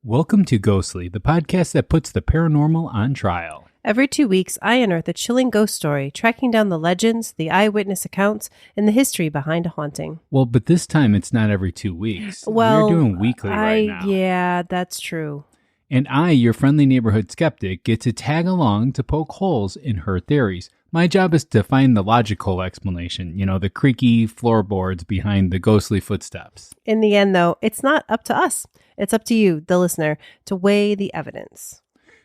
Welcome to Ghostly, the podcast that puts the paranormal on trial. Every 2 weeks, I unearth a chilling ghost story, tracking down the legends, the eyewitness accounts, and the history behind a haunting. Well, but this time it's not every 2 weeks. Well, we're doing weekly right now. Yeah, that's true. And I, your friendly neighborhood skeptic, get to tag along to poke holes in her theories. My job is to find the logical explanation, the creaky floorboards behind the ghostly footsteps. In the end, though, it's not up to us. It's up to you, the listener, to weigh the evidence.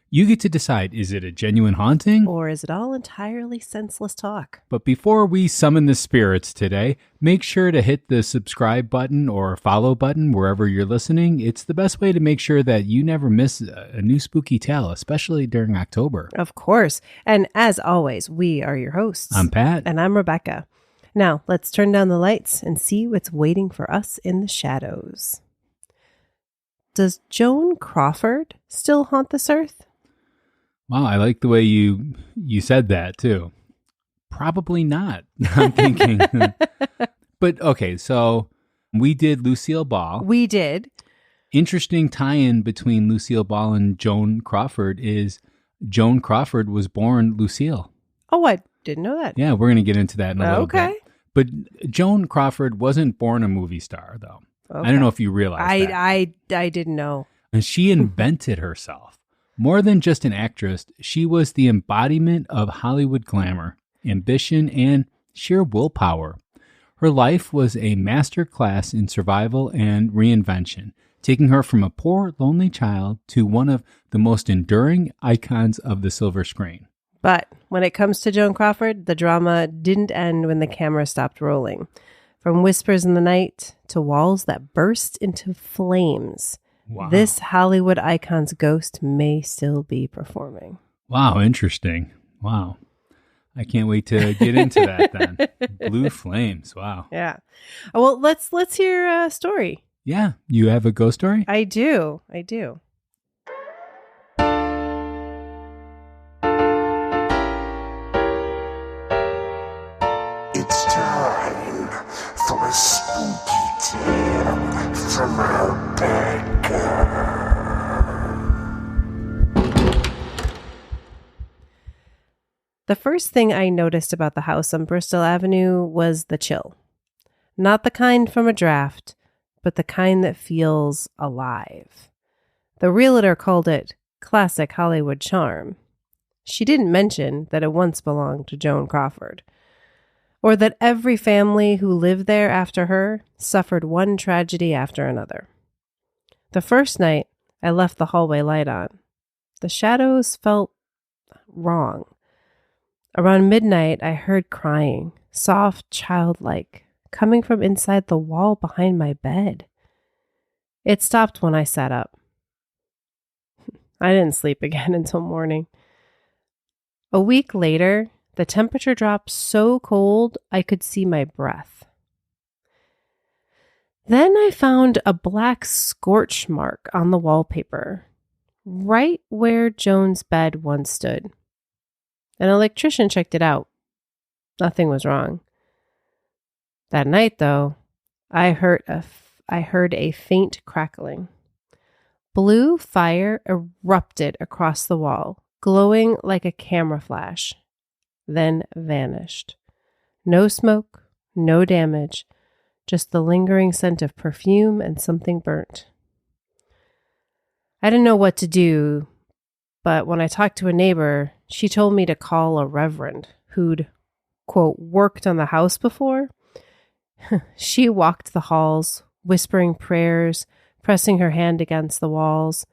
You get to decide, is it a genuine haunting? Or is it all entirely senseless talk? But before we summon the spirits today, make sure to hit the subscribe button or follow button wherever you're listening. It's the best way to make sure that you never miss a new spooky tale, especially during October. Of course. And as always, we are your hosts. I'm Pat. And I'm Rebecca. Now, let's turn down the lights and see what's waiting for us in the shadows. Does Joan Crawford still haunt this earth? Wow, I like the way you said that, too. Probably not, I'm thinking. But, okay, so we did Lucille Ball. We did. Interesting tie-in between Lucille Ball and Joan Crawford is Joan Crawford was born Lucille. Oh, I didn't know that. Yeah, we're going to get into that in a little bit. Okay. But Joan Crawford wasn't born a movie star, though. Okay. I don't know if you realize that. I didn't know. And she invented herself. More than just an actress, she was the embodiment of Hollywood glamour, ambition, and sheer willpower. Her life was a master class in survival and reinvention, taking her from a poor, lonely child to one of the most enduring icons of the silver screen. But when it comes to Joan Crawford, the drama didn't end when the camera stopped rolling. From whispers in the night to walls that burst into flames. Wow. This Hollywood icon's ghost may still be performing. Wow, interesting. Wow. I can't wait to get into that then. Blue flames. Wow. Yeah. Well, let's hear a story. Yeah. You have a ghost story? I do. It's time for a spooky tale from Rebecca. The first thing I noticed about the house on Bristol Avenue was the chill. Not the kind from a draft, but the kind that feels alive. The realtor called it classic Hollywood charm. She didn't mention that it once belonged to Joan Crawford, or that every family who lived there after her suffered one tragedy after another. The first night, I left the hallway light on. The shadows felt wrong. Around midnight, I heard crying, soft, childlike, coming from inside the wall behind my bed. It stopped when I sat up. I didn't sleep again until morning. A week later, the temperature dropped so cold I could see my breath. Then I found a black scorch mark on the wallpaper, right where Joan's bed once stood. An electrician checked it out. Nothing was wrong. That night, though, I heard a faint crackling. Blue fire erupted across the wall, glowing like a camera flash, then vanished. No smoke, no damage, just the lingering scent of perfume and something burnt. I didn't know what to do, but when I talked to a neighbor, she told me to call a reverend who'd, quote, worked on the house before. She walked the halls, whispering prayers, pressing her hand against the walls.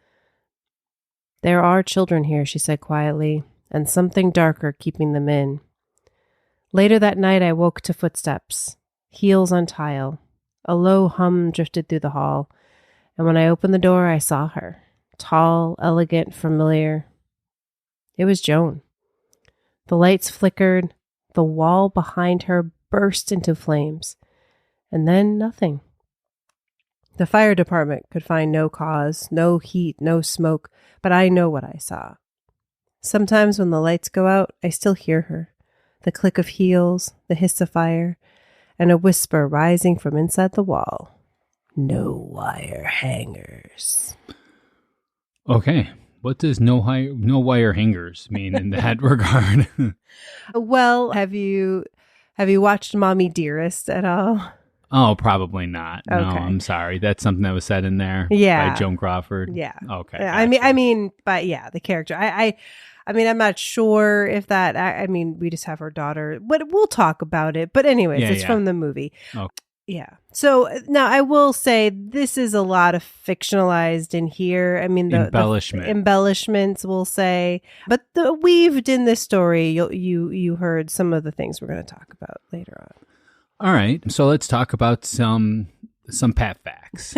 There are children here, she said quietly, and something darker keeping them in. Later that night, I woke to footsteps, heels on tile. A low hum drifted through the hall, and when I opened the door, I saw her, tall, elegant, familiar. It was Joan. The lights flickered, the wall behind her burst into flames, and then nothing. The fire department could find no cause, no heat, no smoke, but I know what I saw. Sometimes when the lights go out, I still hear her, the click of heels, the hiss of fire, and a whisper rising from inside the wall. No wire hangers. Okay. What does no wire hangers mean in that regard? Well, have you watched Mommy Dearest at all? Oh, probably not. No, Okay. I'm sorry. That's something that was said in there Yeah. by Joan Crawford. Yeah. Okay. I gotcha. mean, but yeah, the character. I mean, I'm not sure if that. I mean, we just have her daughter, but we'll talk about it. But anyways, Yeah, it's yeah. from the movie. Okay. Yeah. So now I will say this is a lot of fictionalized in here. I mean, the embellishments, we'll say, but the weaved in this story, you heard some of the things we're going to talk about later on. All right. So let's talk about some Pat facts.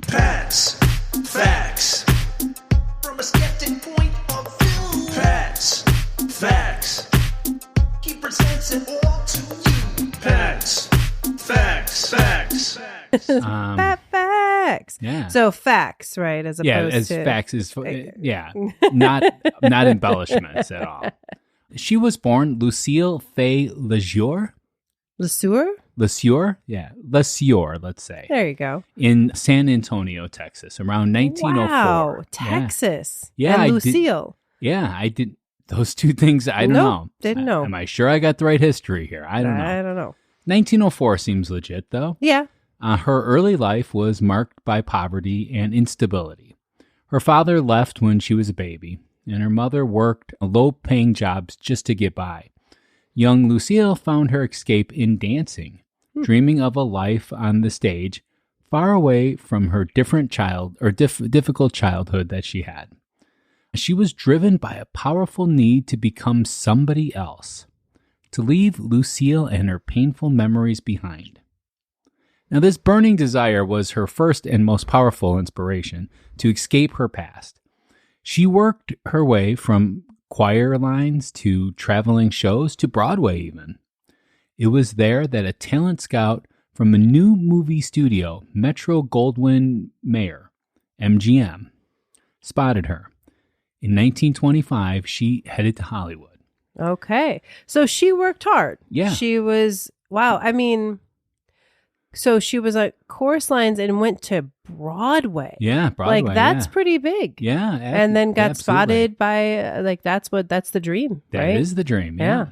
Pat's facts. From a skeptic point of view. Pat's facts. He presents it all to you. Pat's facts. Pat facts. Yeah. So facts, right? As opposed to facts is not embellishments at all. She was born Lucille Fay Lesueur. LeSueur? Yeah. LeSueur, let's say. There you go. In San Antonio, Texas, around 1904. Wow, Texas. Yeah, and I Lucille. I did those two things. I don't know. Didn't know. Am I sure I got the right history here? I don't know. I don't know. 1904 seems legit, though. Yeah. Her early life was marked by poverty and instability. Her father left when she was a baby, and her mother worked low-paying jobs just to get by. Young Lucille found her escape in dancing, dreaming of a life on the stage far away from her difficult childhood that she had. She was driven by a powerful need to become somebody else, to leave Lucille and her painful memories behind. Now, this burning desire was her first and most powerful inspiration to escape her past. She worked her way from choir lines to traveling shows to Broadway even. It was there that a talent scout from a new movie studio, Metro-Goldwyn-Mayer, MGM, spotted her. In 1925, she headed to Hollywood. Okay. So she worked hard. Yeah. She was, wow. I mean, so she was at chorus lines and went to Broadway. Yeah, Broadway. Like, that's pretty big. Yeah. And then got absolutely. spotted by, that's the dream, That right? is the dream, yeah. Yeah.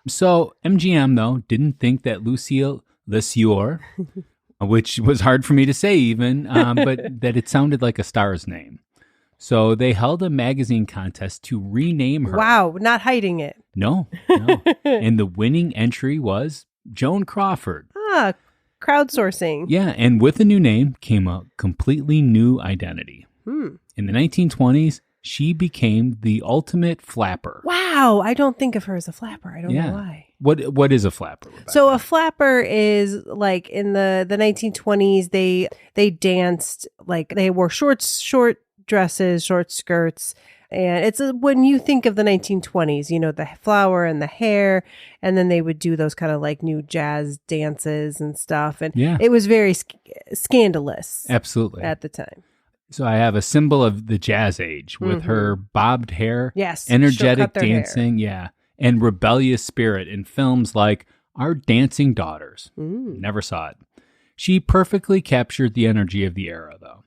So MGM, though, didn't think that Lucille Lesueur, which was hard for me to say even, but that it sounded like a star's name. So they held a magazine contest to rename her. Wow, not hiding it. No. And the winning entry was Joan Crawford. Crowdsourcing. Yeah, and with a new name came a completely new identity. In the 1920s, she became the ultimate flapper. Wow, I don't think of her as a flapper. I don't know why. What is a flapper, Rebecca? So a flapper is like in the 1920s, they danced, like they wore short dresses, short skirts. And it's when you think of the 1920s, you know, the flower and the hair, and then they would do those kind of like new jazz dances and stuff. And it was very scandalous. Absolutely. At the time. So I have a symbol of the jazz age with her bobbed hair, energetic dancing, and rebellious spirit in films like Our Dancing Daughters. Never saw it. She perfectly captured the energy of the era, though.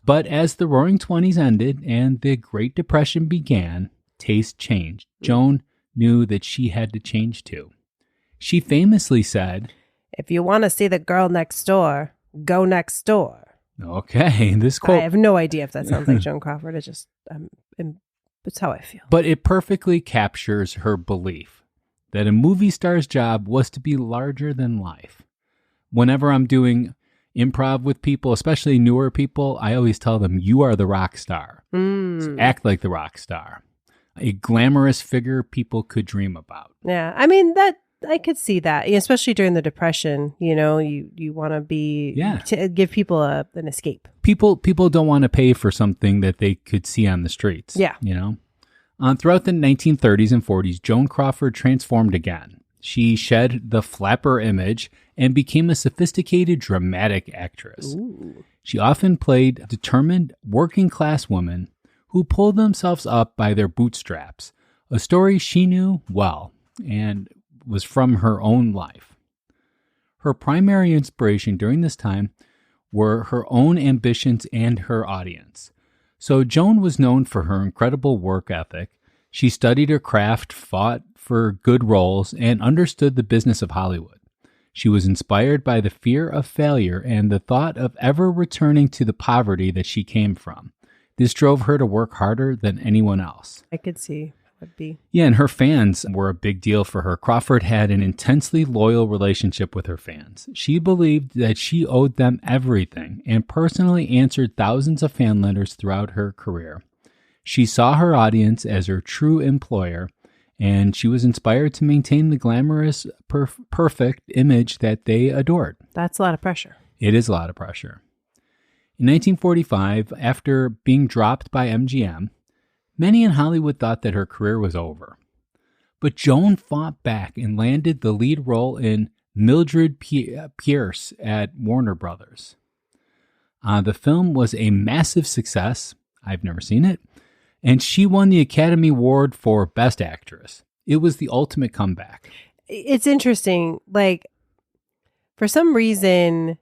But as the Roaring '20s ended and the Great Depression began, taste changed. Joan knew that she had to change too. She famously said, "If you want to see the girl next door, go next door." Okay, this quote... I have no idea if that sounds like Joan Crawford. It's just, it's how I feel. But it perfectly captures her belief that a movie star's job was to be larger than life. Whenever I'm doing improv with people, especially newer people, I always tell them, you are the rock star. So act like the rock star. A glamorous figure people could dream about. Yeah, I mean, that I could see that, especially during the Depression. You know, you want to be to give people an escape. People don't want to pay for something that they could see on the streets. Yeah, you know. Throughout the 1930s and 40s, Joan Crawford transformed again. She shed the flapper image and became a sophisticated dramatic actress. Ooh. She often played determined working-class women who pulled themselves up by their bootstraps, a story she knew well and was from her own life. Her primary inspiration during this time were her own ambitions and her audience. So Joan was known for her incredible work ethic. She studied her craft, fought for good roles, and understood the business of Hollywood. She was inspired by the fear of failure and the thought of ever returning to the poverty that she came from. This drove her to work harder than anyone else. I could see would be. Yeah, and her fans were a big deal for her. Crawford had an intensely loyal relationship with her fans. She believed that she owed them everything and personally answered thousands of fan letters throughout her career. She saw her audience as her true employer, and she was inspired to maintain the glamorous, perfect image that they adored. That's a lot of pressure. It is a lot of pressure. In 1945, after being dropped by MGM, many in Hollywood thought that her career was over. But Joan fought back and landed the lead role in Mildred Pierce at Warner Brothers. The film was a massive success. I've never seen it. And she won the Academy Award for Best Actress. It was the ultimate comeback. It's interesting. Like, for some reason,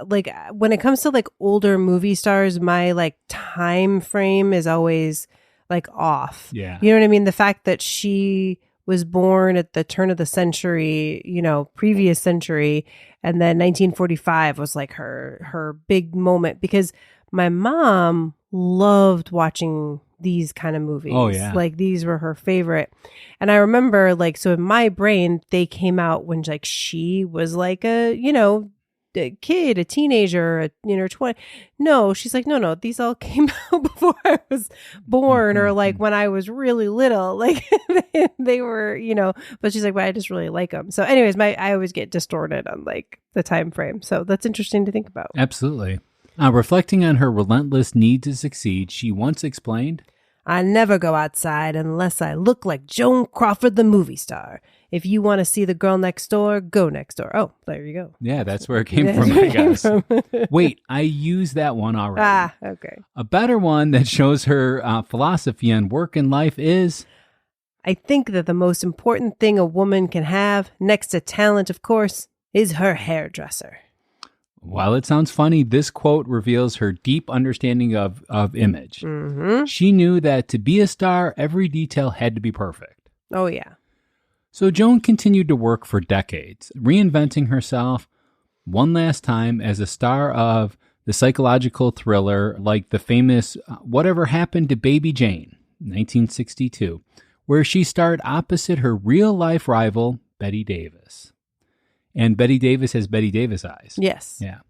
like when it comes to like older movie stars, my like time frame is always like off. Yeah. You know what I mean? The fact that she was born at the turn of the century, you know, previous century, and then 1945 was like her big moment, because my mom loved watching these kind of movies. Oh, yeah. Like these were her favorite. And I remember like, so in my brain, they came out when like she was like a, you know, a kid, a teenager, in her 20s. No, she's like, no, these all came out before I was born, or like when I was really little, like they were, you know, but she's like, well, I just really like them. So anyways, I always get distorted on like the time frame. So that's interesting to think about. Absolutely. Reflecting on her relentless need to succeed, she once explained, I never go outside unless I look like Joan Crawford, the movie star. If you want to see the girl next door, go next door. Oh, there you go. Yeah, that's where it came from, I guess. Wait, I used that one already. Ah, okay. A better one that shows her philosophy on work and life is, I think that the most important thing a woman can have, next to talent, of course, is her hairdresser. while it sounds funny, this quote reveals her deep understanding of image. Mm-hmm. She knew that to be a star, every detail had to be perfect. Oh, yeah. So Joan continued to work for decades, reinventing herself one last time as a star of the psychological thriller like the famous Whatever Happened to Baby Jane, 1962, where she starred opposite her real-life rival, Bette Davis. And Bette Davis has Bette Davis eyes. Yes. Yeah.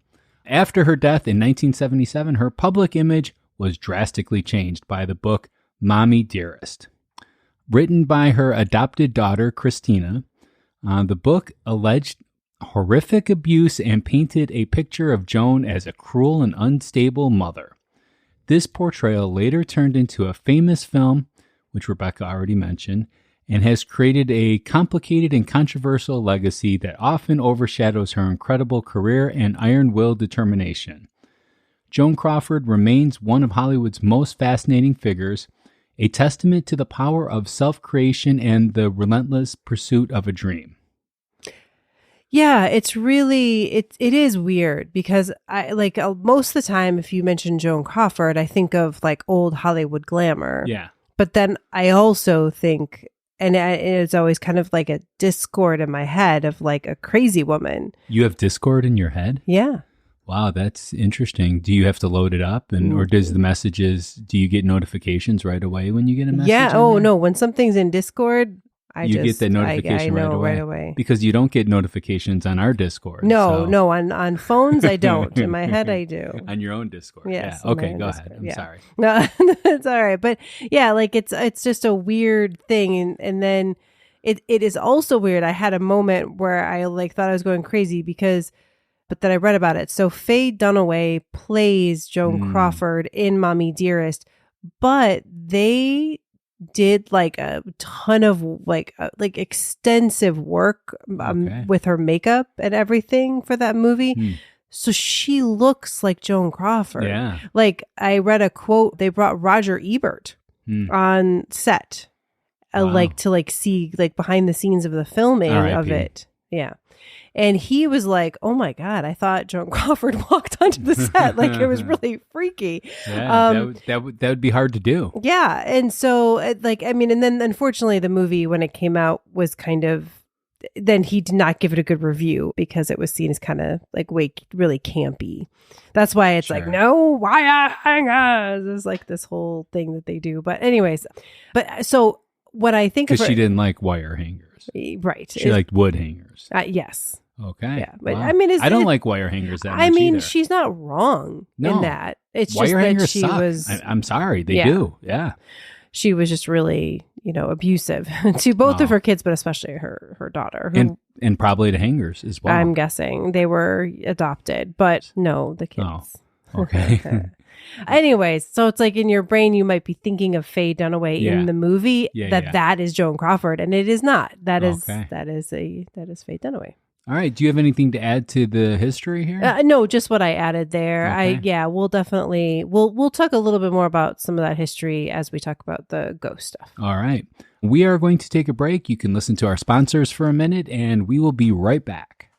After her death in 1977, her public image was drastically changed by the book Mommy Dearest. Written by her adopted daughter, Christina, the book alleged horrific abuse and painted a picture of Joan as a cruel and unstable mother. This portrayal later turned into a famous film, which Rebecca already mentioned, and has created a complicated and controversial legacy that often overshadows her incredible career and iron-willed determination. Joan Crawford remains one of Hollywood's most fascinating figures, a testament to the power of self-creation and the relentless pursuit of a dream. Yeah, it's really, it is weird because I like most of the time, if you mention Joan Crawford, I think of like old Hollywood glamour. Yeah. But then I also think, and it's always kind of like a discord in my head of like a crazy woman. You have Discord in your head? Yeah. Wow, that's interesting. Do you have to load it up, or does the messages? Do you get notifications right away when you get a message? Yeah. Oh no, when something's in Discord, you get the notification I know right away. Because you don't get notifications on our Discord. No, on phones I don't. In my head I do. On your own Discord. Yes. Yeah. Okay, go ahead. I'm sorry. No, it's all right. But yeah, like it's just a weird thing, and then it is also weird. I had a moment where I like thought I was going crazy but then I read about it. So Faye Dunaway plays Joan Crawford in Mommy Dearest, but they did like a ton of like extensive work with her makeup and everything for that movie. So she looks like Joan Crawford. Yeah. Like I read a quote, they brought Roger Ebert on set, Wow. like to like see like behind the scenes of the filming R.I.P. of it. Yeah. And he was like, oh my God, I thought Joan Crawford walked onto the set. Like, it was really freaky. Yeah, that would be hard to do. Yeah. And so, and then unfortunately, the movie, when it came out, was kind of, then he did not give it a good review because it was seen as kind of like really campy. That's why it's like, no wire hangers. It's like this whole thing that they do. But anyways, so what I think of because she didn't like wire hangers, right? She liked wood hangers. Yes. Okay. Yeah, but wow. I mean, I don't like wire hangers that much either. she's not wrong in that. It's wire just that hangers she suck. was. I'm sorry, they do. Yeah. She was just really, abusive to both of her kids, but especially her daughter. Who, and probably the hangers as well. I'm guessing they were adopted, but no, the kids. Oh, okay. Anyways, so it's like in your brain, you might be thinking of Faye Dunaway in the movie that is Joan Crawford, and it is not. That is Faye Dunaway. All right. Do you have anything to add to the history here? No, just what I added there. Okay. We'll definitely we'll talk a little bit more about some of that history as we talk about the ghost stuff. All right. We are going to take a break. You can listen to our sponsors for a minute, and we will be right back.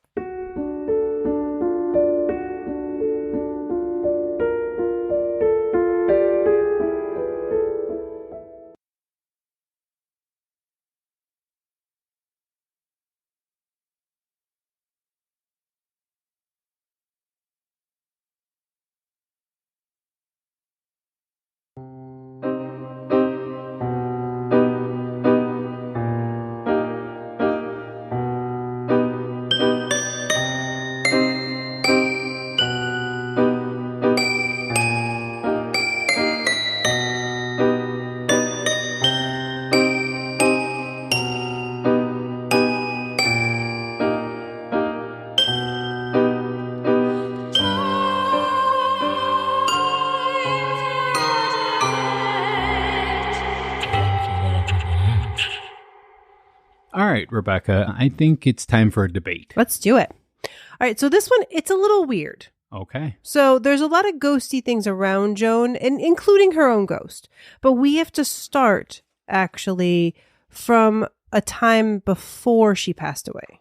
All right, Rebecca, I think it's time for a debate. Let's do it. All right, so this one, it's a little weird. Okay. So there's a lot of ghosty things around Joan, and including her own ghost. But we have to start, actually, from a time before she passed away.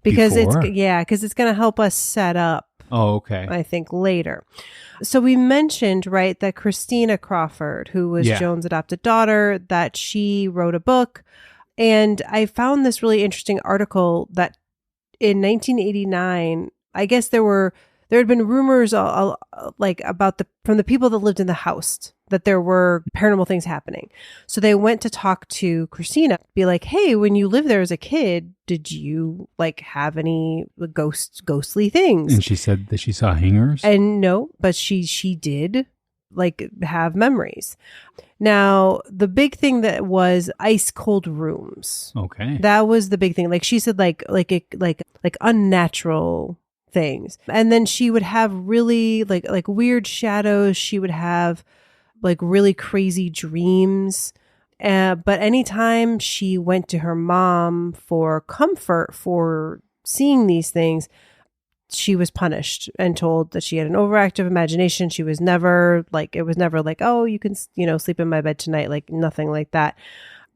Because it's going to help us set up, I think, later. So we mentioned, right, that Christina Crawford, who was Joan's adopted daughter, that she wrote a book. And I found this really interesting article that in 1989, I guess there had been rumors like about from the people that lived in the house that there were paranormal things happening. So they went to talk to Christina, be like, hey, when you lived there as a kid, did you like have any ghostly things? And she said that she saw hangers? And no, but she did like have memories. Now, the big thing that was ice cold rooms. Okay. That was the big thing. Like she said, like unnatural things. And then she would have really like weird shadows. She would have like really crazy dreams. But anytime she went to her mom for comfort for seeing these things, she was punished and told that she had an overactive imagination. She was never like, it was never like, oh, you can, sleep in my bed tonight. Like nothing like that.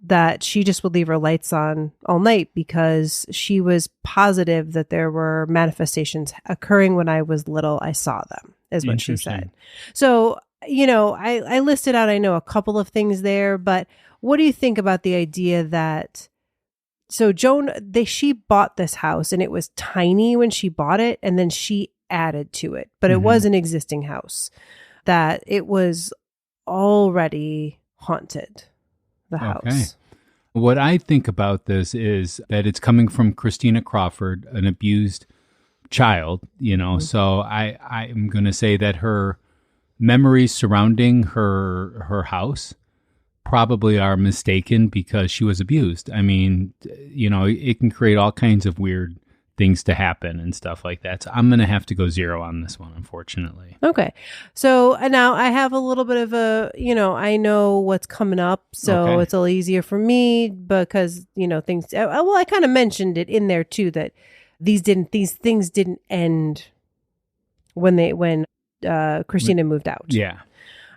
That she just would leave her lights on all night because she was positive that there were manifestations occurring when I was little. I saw them, is what she said. So, I listed out, I know a couple of things there, but what do you think about the idea that, so Joan, she bought this house and it was tiny when she bought it, and then she added to it, but it was an existing house, that it was already haunted, the house. Okay. What I think about this is that it's coming from Christina Crawford, an abused child, so I'm going to say that her memories surrounding her house probably are mistaken because she was abused. I mean, it can create all kinds of weird things to happen and stuff like that. So I'm going to have to go 0 on this one, unfortunately. Okay. So now I have a little bit of I know what's coming up. So it's a little easier for me because, things, well, I kind of mentioned it in there too, that these things didn't end when Christina moved out. Yeah.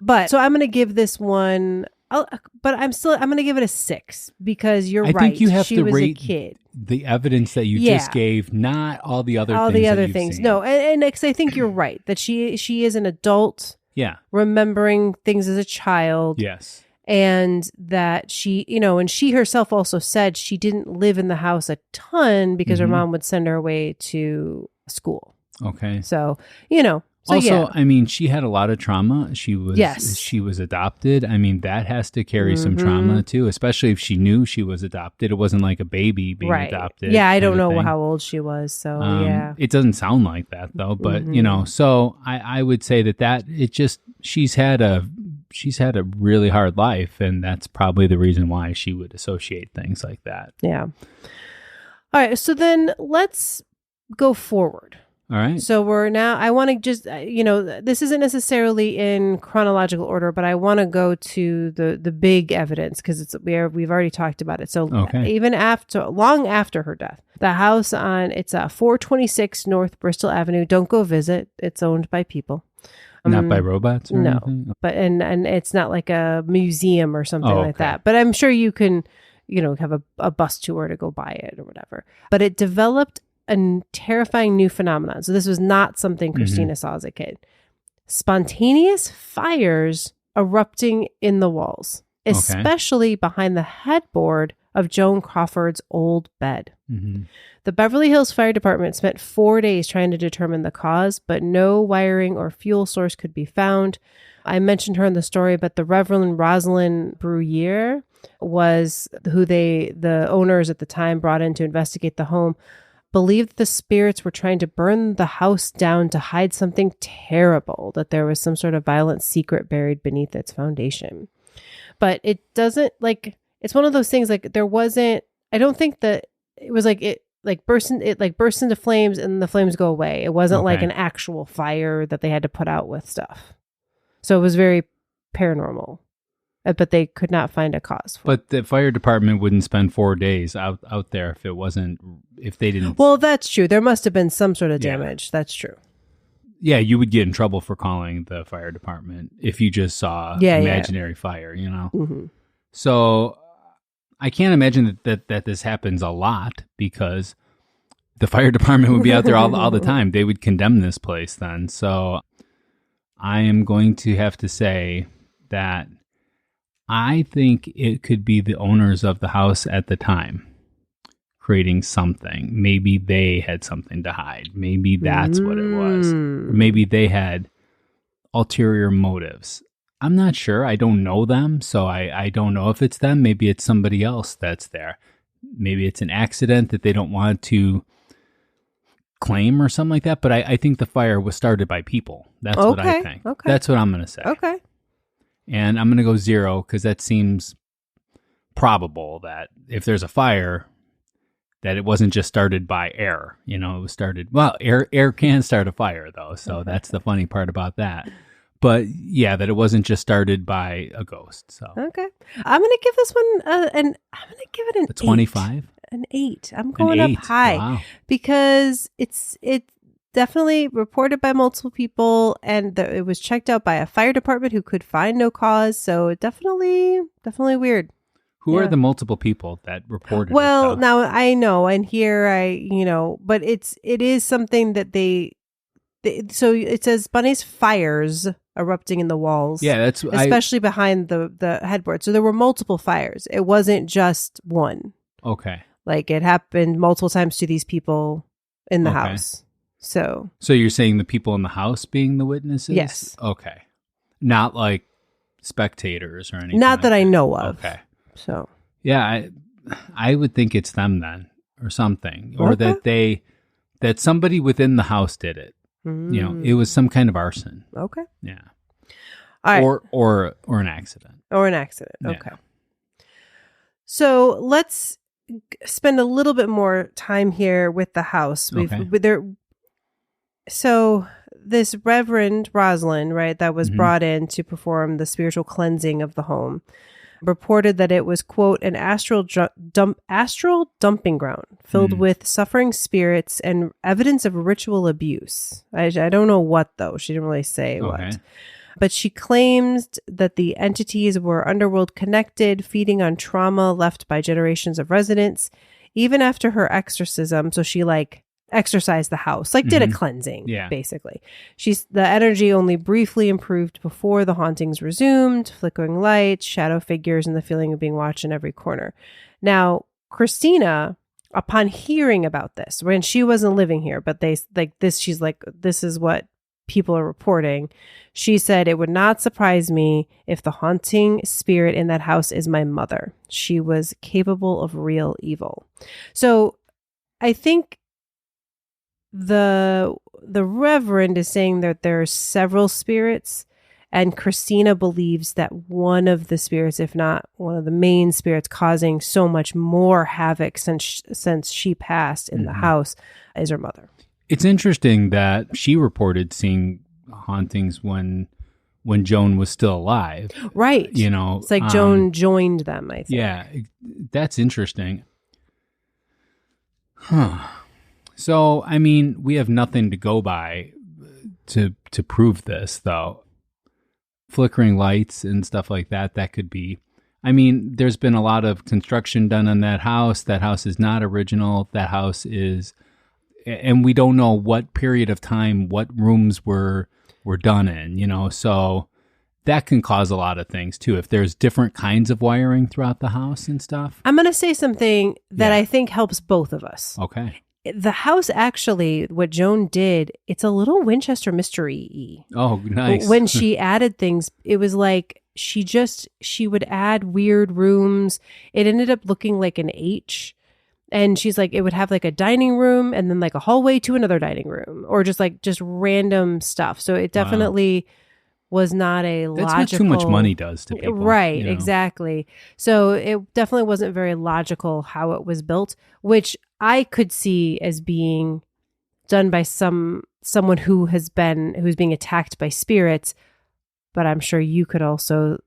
But so I'm going to give this one, but I'm going to give it a 6 because you're right. Think you have she to was rate, a kid. the evidence that you just gave, not all the other things. No, and 'cause I think you're right that she is an adult. Yeah. Remembering things as a child. Yes. And that she, and she herself also said she didn't live in the house a ton because her mom would send her away to school. Okay. So, also, I mean, she had a lot of trauma. She was adopted. I mean, that has to carry some trauma too, especially if she knew she was adopted. It wasn't like a baby being adopted. Yeah, I don't know how old she was. So, yeah. It doesn't sound like that though, but so I would say that it just, she's had a really hard life, and that's probably the reason why she would associate things like that. Yeah. All right. So then let's go forward. All right. So I want to just, this isn't necessarily in chronological order, but I want to go to the big evidence because we've already talked about it. So even long after her death, the house it's 426 North Bristol Avenue. Don't go visit. It's owned by people. Not by robots or anything? But and it's not like a museum or something like that. But I'm sure you can, have a bus tour to go by it or whatever. But it developed a terrifying new phenomenon. So this was not something Christina saw as a kid. Spontaneous fires erupting in the walls, especially behind the headboard of Joan Crawford's old bed. The Beverly Hills Fire Department spent 4 days trying to determine the cause, but no wiring or fuel source could be found. I mentioned her in the story, but the Reverend Rosalind Bruyere was who the owners at the time brought in to investigate the home, believed the spirits were trying to burn the house down to hide something terrible, that there was some sort of violent secret buried beneath its foundation. But it doesn't, it's one of those things, there wasn't, I don't think that it was it burst into flames and the flames go away. It wasn't like an actual fire that they had to put out with stuff. So it was very paranormal, but they could not find a cause for it. But the fire department wouldn't spend 4 days out there if they didn't. Well, that's true. There must have been some sort of damage. Yeah. That's true. Yeah, you would get in trouble for calling the fire department if you just saw imaginary fire, So I can't imagine that this happens a lot because the fire department would be out there all the time. They would condemn this place then. So I am going to have to say that I think it could be the owners of the house at the time creating something. Maybe they had something to hide. Maybe that's what it was. Or maybe they had ulterior motives. I'm not sure. I don't know them, so I don't know if it's them. Maybe it's somebody else that's there. Maybe it's an accident that they don't want to claim or something like that. But I think the fire was started by people. That's what I think. Okay. That's what I'm going to say. Okay. And I'm going to go 0 because that seems probable that if there's a fire, that it wasn't just started by air. It was started, air can start a fire though. So that's the funny part about that. But yeah, that it wasn't just started by a ghost. So okay, I'm gonna give this one I'm gonna give it an 25, an 8. I'm going up high because it's definitely reported by multiple people, and it was checked out by a fire department who could find no cause. So definitely weird. Who are the multiple people that reported? Well, now I know, and here but it is something that so it says Bunny's fires erupting in the walls. Yeah, that's especially behind the headboard. So there were multiple fires. It wasn't just one. Okay. It happened multiple times to these people in the house. So you're saying the people in the house being the witnesses? Yes. Okay. Not like spectators or anything. Not that I know of. Okay. So yeah, I would think it's them then, or something, or that somebody within the house did it. It was some kind of arson. Okay. Yeah. All right. Or an accident. Or an accident. Okay. Yeah. So let's spend a little bit more time here with the house. So this Reverend Rosalind, right, that was brought in to perform the spiritual cleansing of the home, reported that it was, quote, an astral dumping ground filled with suffering spirits and evidence of ritual abuse. I don't know what, though. She didn't really say what. But she claimed that the entities were underworld connected, feeding on trauma left by generations of residents. even after her exorcism. So she like exorcised the house, like did a cleansing, basically. The energy only briefly improved before the hauntings resumed, flickering lights, shadow figures, and the feeling of being watched in every corner. Now, Christina, upon hearing about this, when she wasn't living here, but they like this, she's like, this is what people are reporting. She said, it would not surprise me if the haunting spirit in that house is my mother. She was capable of real evil. So I think the Reverend is saying that there are several spirits, and Christina believes that one of the spirits, if not one of the main spirits causing so much more havoc since she passed in the house, is her mother. It's interesting that she reported seeing hauntings when Joan was still alive. Right. You know, it's like Joan joined them, I think. Yeah, that's interesting. Huh. So, I mean, we have nothing to go by to prove this, though. Flickering lights and stuff like that could be. I mean, there's been a lot of construction done on that house. That house is not original. That house is, and we don't know what period of time, what rooms were done in, you know, so that can cause a lot of things too. If there's different kinds of wiring throughout the house and stuff. I'm going to say something that I think helps both of us. Okay. The house, actually, what Joan did, it's a little Winchester mystery-y. Oh, nice. When she added things, it was like she would add weird rooms. It ended up looking like an H. And she's like, it would have like a dining room and then like a hallway to another dining room, or just random stuff. So it definitely was not a logical. That's what too much money does to people. Right, you know? Exactly. So it definitely wasn't very logical how it was built, which I could see as being done by someone who's being attacked by spirits. But I'm sure you could also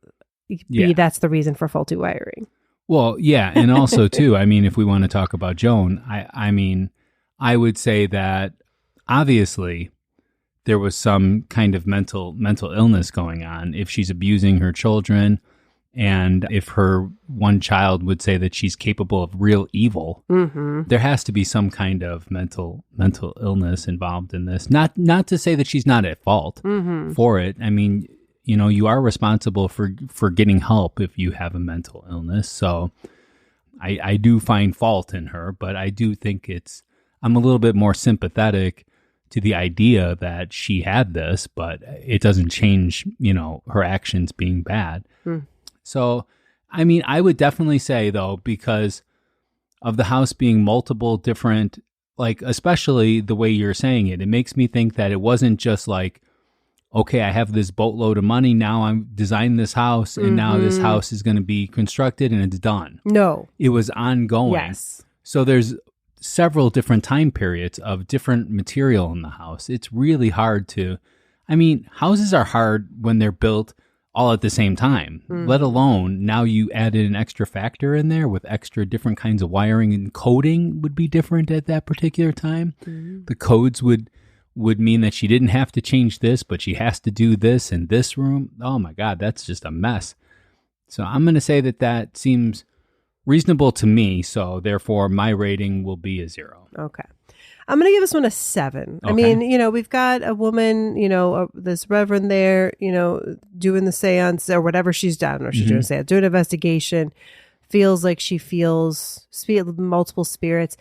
be that's the reason for faulty wiring. Well, yeah, and also too, I mean, if we want to talk about Joan, I mean, I would say that obviously there was some kind of mental illness going on. If she's abusing her children, and if her one child would say that she's capable of real evil, there has to be some kind of mental illness involved in this. Not to say that she's not at fault for it. I mean, you know, you are responsible for getting help if you have a mental illness. So I do find fault in her, but I do think I'm a little bit more sympathetic to the idea that she had this, but it doesn't change, you know, her actions being bad. So, I mean, I would definitely say, though, because of the house being multiple different, like, especially the way you're saying it, it makes me think that it wasn't just like, okay, I have this boatload of money, now I'm designing this house, and now this house is going to be constructed and it's done. No. It was ongoing. Yes. So there's several different time periods of different material in the house. It's really hard houses are hard when they're built all at the same time, let alone now you added an extra factor in there with extra different kinds of wiring, and coding would be different at that particular time. The codes would mean that she didn't have to change this, but she has to do this in this room. Oh my God, that's just a mess. So I'm going to say that seems reasonable to me. So therefore my rating will be a 0. Okay. I'm going to give this one a 7. Okay. I mean, you know, we've got a woman, you know, this reverend there, you know, doing the seance or whatever she's done, or she's doing a seance, doing an investigation, feels like she feels multiple spirits.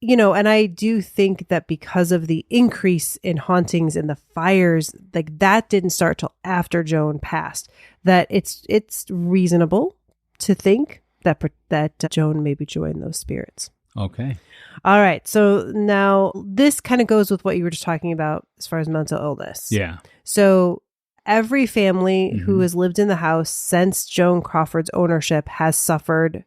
You know, and I do think that because of the increase in hauntings and the fires, like that didn't start till after Joan passed, that it's reasonable to think that Joan maybe joined those spirits. Okay. All right. So now this kind of goes with what you were just talking about as far as mental illness. Yeah. So every family who has lived in the house since Joan Crawford's ownership has suffered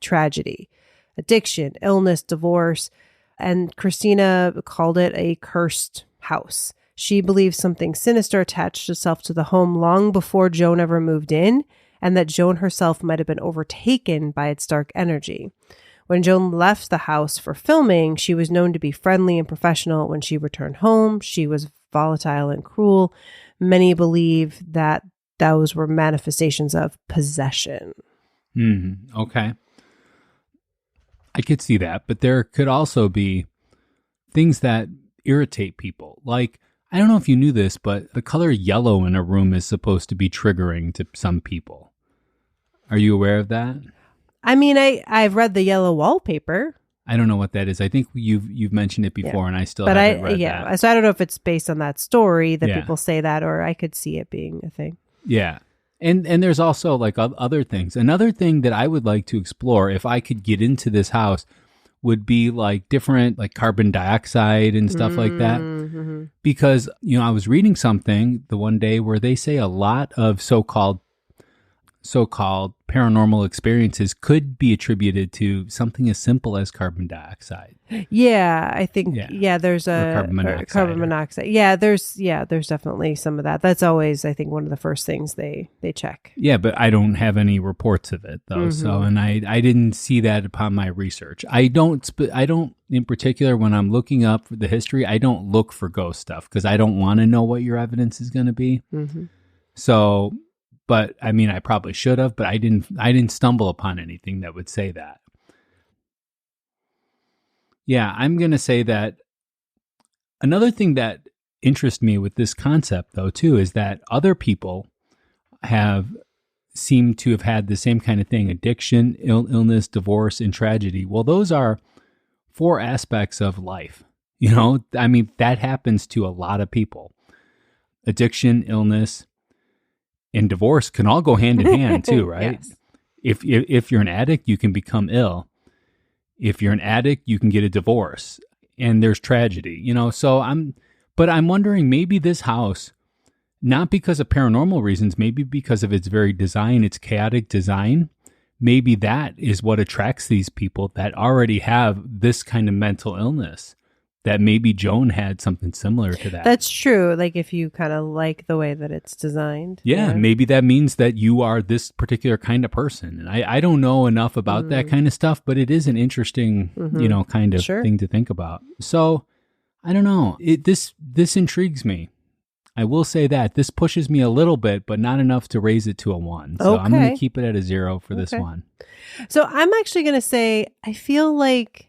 tragedy. Addiction, illness, divorce, and Christina called it a cursed house. She believes something sinister attached itself to the home long before Joan ever moved in, and that Joan herself might have been overtaken by its dark energy. When Joan left the house for filming, she was known to be friendly and professional. When she returned home, she was volatile and cruel. Many believe that those were manifestations of possession. Okay. I could see that, but there could also be things that irritate people. Like, I don't know if you knew this, but the color yellow in a room is supposed to be triggering to some people. Are you aware of that? I mean, I've read the yellow wallpaper. I don't know what that is. I think you've mentioned it before, and I still haven't read that. So I don't know if it's based on that story that Yeah. people say that, or I could see it being a thing. Yeah. And there's also like other things. Another thing that I would like to explore if I could get into this house would be like different like carbon dioxide and stuff like that. Mm-hmm. Because, I was reading something the one day where they say a lot of so-called paranormal experiences could be attributed to something as simple as carbon dioxide. Yeah, I think there's carbon monoxide. Carbon monoxide. Yeah, there's definitely some of that. That's always, I think, one of the first things they check. Yeah, but I don't have any reports of it though. Mm-hmm. So, and I didn't see that upon my research. I don't in particular when I'm looking up the history, I don't look for ghost stuff because I don't want to know what your evidence is going to be. Mm-hmm. So, but I mean, I probably should have, but I didn't stumble upon anything that would say that. Yeah, I'm going to say that another thing that interests me with this concept, though, too, is that other people have seemed to have had the same kind of thing: addiction, illness, divorce, and tragedy. Well, those are 4 aspects of life. I mean, that happens to a lot of people. Addiction, illness, and divorce can all go hand in hand too, right? Yes. If you're an addict, you can become ill. If you're an addict, you can get a divorce, and there's tragedy, so I'm wondering, maybe this house, not because of paranormal reasons, maybe because of its very design, its chaotic design, maybe that is what attracts these people that already have this kind of mental illness, that maybe Joan had something similar to that. That's true. Like if you kind of like the way that it's designed. Yeah, maybe that means that you are this particular kind of person. And I don't know enough about that kind of stuff, but it is an interesting, kind of thing to think about. So I don't know. This intrigues me. I will say that this pushes me a little bit, but not enough to raise it to a 1. So I'm going to keep it at a 0 for this one. So I'm actually going to say, I feel like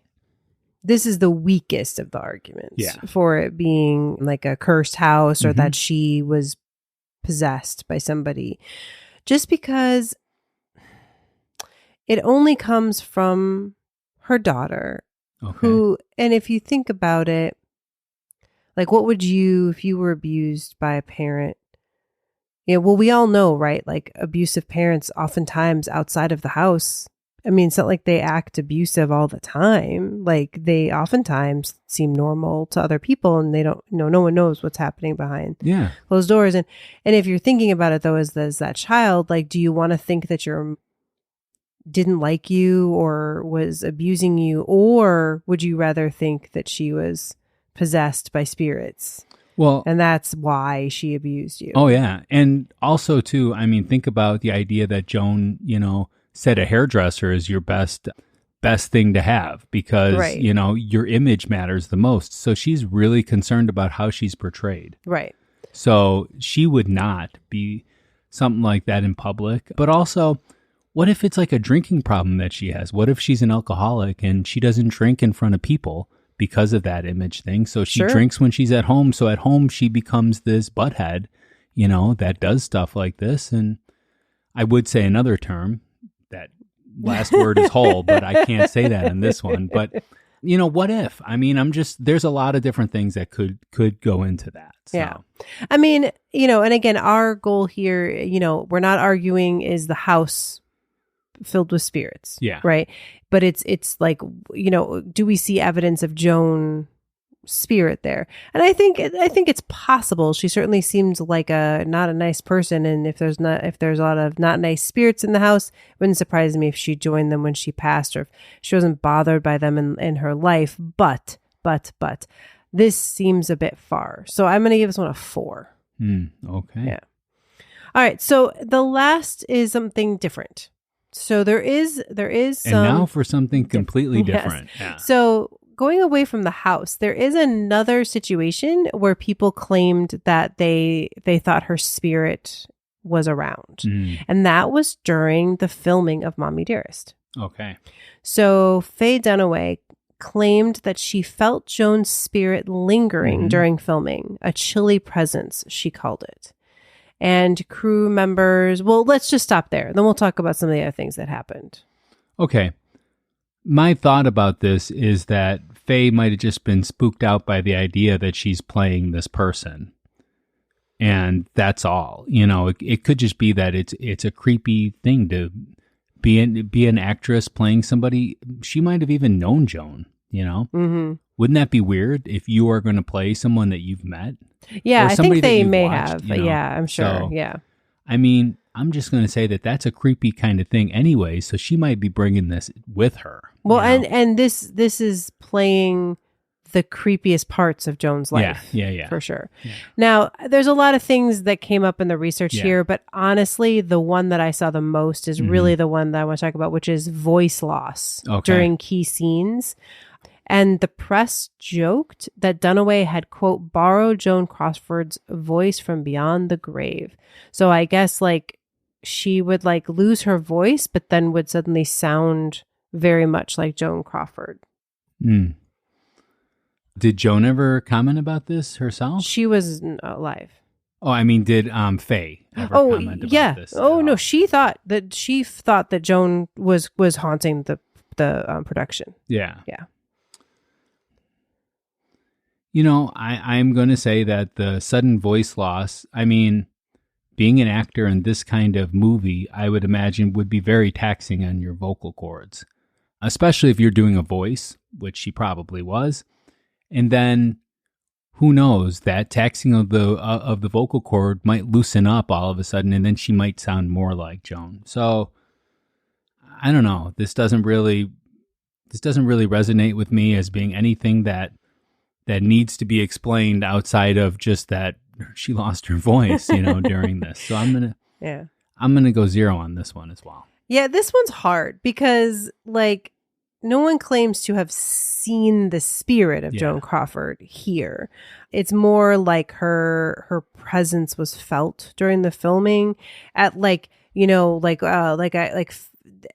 this is the weakest of the arguments for it being like a cursed house or that she was possessed by somebody. Just because it only comes from her daughter, who, and if you think about it, like what would you, if you were abused by a parent? Well, we all know, right? Like abusive parents oftentimes outside of the house, I mean, it's not like they act abusive all the time. Like they oftentimes seem normal to other people and they don't, no one knows what's happening behind closed doors. And if you're thinking about it though, as that child, like, do you want to think that your didn't like you or was abusing you, or would you rather think that she was possessed by spirits? Well, and that's why she abused you. Oh yeah. And also too, I mean, think about the idea that Joan, said a hairdresser is your best thing to have because, your image matters the most. So she's really concerned about how she's portrayed. Right. So she would not be something like that in public. But also, what if it's like a drinking problem that she has? What if she's an alcoholic and she doesn't drink in front of people because of that image thing? So she drinks when she's at home. So at home, she becomes this butthead, that does stuff like this. And I would say another term, that last word is whole, but I can't say that in this one. But, what if? I mean, there's a lot of different things that could go into that. So. Yeah. I mean, and again, our goal here, we're not arguing is the house filled with spirits. Yeah. Right. But it's like, do we see evidence of Joan spirit there? And I think it's possible. She certainly seems like not a nice person, and if there's a lot of not nice spirits in the house, it wouldn't surprise me if she joined them when she passed, or if she wasn't bothered by them in her life. But this seems a bit far, so I'm going to give this one a 4. Okay. Yeah. All right. So the last is something different. So there is some, and now for something completely different. Yes. Yeah. So going away from the house, there is another situation where people claimed that they thought her spirit was around. And that was during the filming of Mommy Dearest. Okay. So Faye Dunaway claimed that she felt Joan's spirit lingering during filming, a chilly presence, she called it. And crew members, well, let's just stop there. Then we'll talk about some of the other things that happened. Okay. My thought about this is that Faye might have just been spooked out by the idea that she's playing this person. And that's all. You know, it could just be that it's a creepy thing to be an actress playing somebody. She might have even known Joan, you know? Mm-hmm. Wouldn't that be weird if you are going to play someone that you've met? Yeah, or I somebody think they that you've may watched, have. you know? Yeah, I'm sure. So, yeah. I mean, I'm just going to say that that's a creepy kind of thing anyway, so she might be bringing this with her. Well, you know? and this is playing the creepiest parts of Joan's life. Yeah. For sure. Yeah. Now, there's a lot of things that came up in the research Yeah. here, but honestly, the one that I saw the most is really the one that I want to talk about, which is voice loss during key scenes. And the press joked that Dunaway had, quote, borrowed Joan Crawford's voice from beyond the grave. So I guess like she would like lose her voice, but then would suddenly sound very much like Joan Crawford. Mm. Did Joan ever comment about this herself? She was alive. Oh, I mean, did Faye ever comment about this? Oh no, she thought that Joan was haunting the production. Yeah. Yeah. You know, I'm going to say that the sudden voice loss, I mean, being an actor in this kind of movie, I would imagine would be very taxing on your vocal cords, especially if you're doing a voice, which she probably was. And then who knows, that taxing of the vocal cord might loosen up all of a sudden, and then she might sound more like Joan. So I don't know. This doesn't really resonate with me as being anything that needs to be explained outside of just that she lost her voice, you know, during this. So I'm gonna go 0 on this one as well. Yeah, this one's hard because like no one claims to have seen the spirit of Joan Crawford here. It's more like her presence was felt during the filming at like, you know,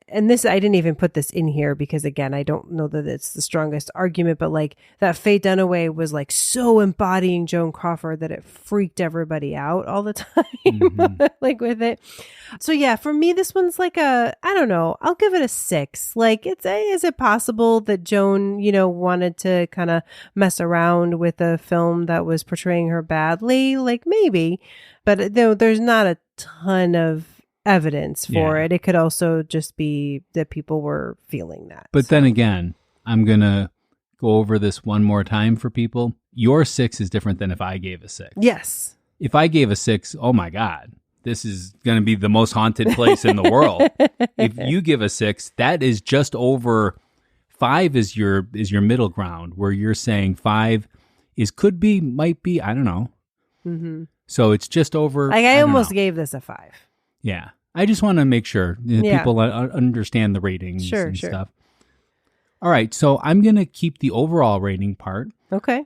and this, I didn't even put this in here because again, I don't know that it's the strongest argument, but like that Faye Dunaway was like so embodying Joan Crawford that it freaked everybody out all the time, like with it. So yeah, for me, this one's like I don't know, I'll give it a 6. Like is it possible that Joan, you know, wanted to kind of mess around with a film that was portraying her badly? Like maybe, but there's not a ton of evidence for it. It could also just be that people were feeling that. But then again, I'm going to go over this one more time for people. Your 6 is different than if I gave a 6. Yes. If I gave a 6, oh my God, this is going to be the most haunted place in the world. If you give a 6, that is just over 5 is your middle ground where you're saying 5 could be, might be, I don't know. Mm-hmm. So it's just over. Like I almost gave this a 5. Yeah. I just want to make sure people understand the ratings and stuff. All right. So I'm going to keep the overall rating part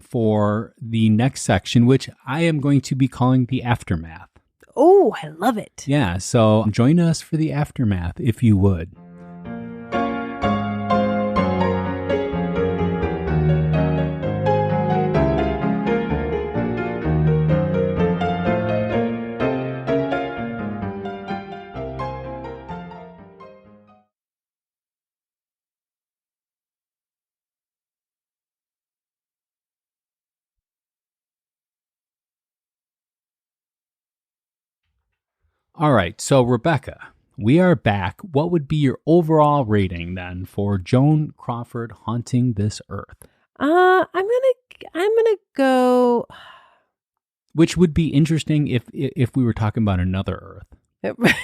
for the next section, which I am going to be calling the aftermath. Oh, I love it. Yeah. So join us for the aftermath, if you would. All right, so Rebecca, we are back. What would be your overall rating then for Joan Crawford haunting this earth? I'm gonna go. Which would be interesting if we were talking about another earth. Right.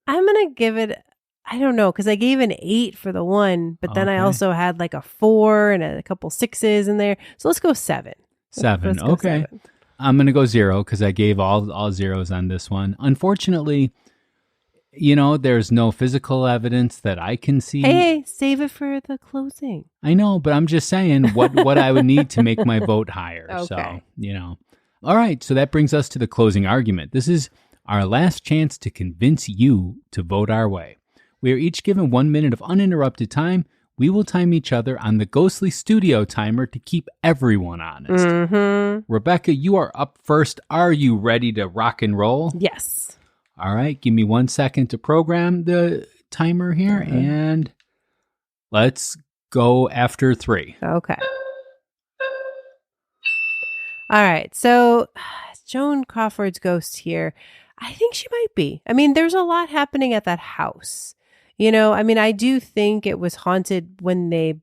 I'm gonna give it. I don't know because I gave an 8 for the one, but then I also had like a 4 and a couple 6s in there. So let's go 7. 7. Okay. 7. I'm going to go 0 because I gave all zeros on this one. Unfortunately, you know, there's no physical evidence that I can see. Hey, save it for the closing. I know, but I'm just saying what I would need to make my vote higher. Okay. So, you know. All right, so that brings us to the closing argument. This is our last chance to convince you to vote our way. We are each given 1 minute of uninterrupted time. We will time each other on the Ghostly Studio timer to keep everyone honest. Rebecca, you are up first. Are you ready to rock and roll? Yes. All right, give me 1 second to program the timer here, and let's go after 3. Okay. All right. So Joan Crawford's ghost here. I think she might be. I mean, there's a lot happening at that house. You know, I mean, I do think it was haunted when they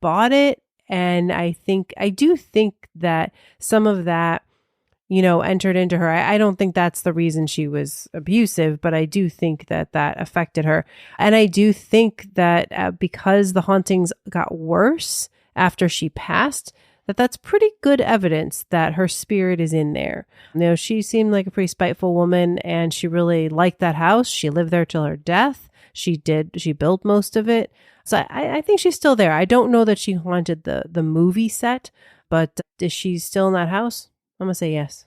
bought it. And I do think that some of that, you know, entered into her. I don't think that's the reason she was abusive, but I do think that affected her. And I do think that because the hauntings got worse after she passed, that's pretty good evidence that her spirit is in there. You know, she seemed like a pretty spiteful woman, and she really liked that house. She lived there till her death. She built most of it. So I think she's still there. I don't know that she haunted the movie set, but is she still in that house? I'm going to say yes.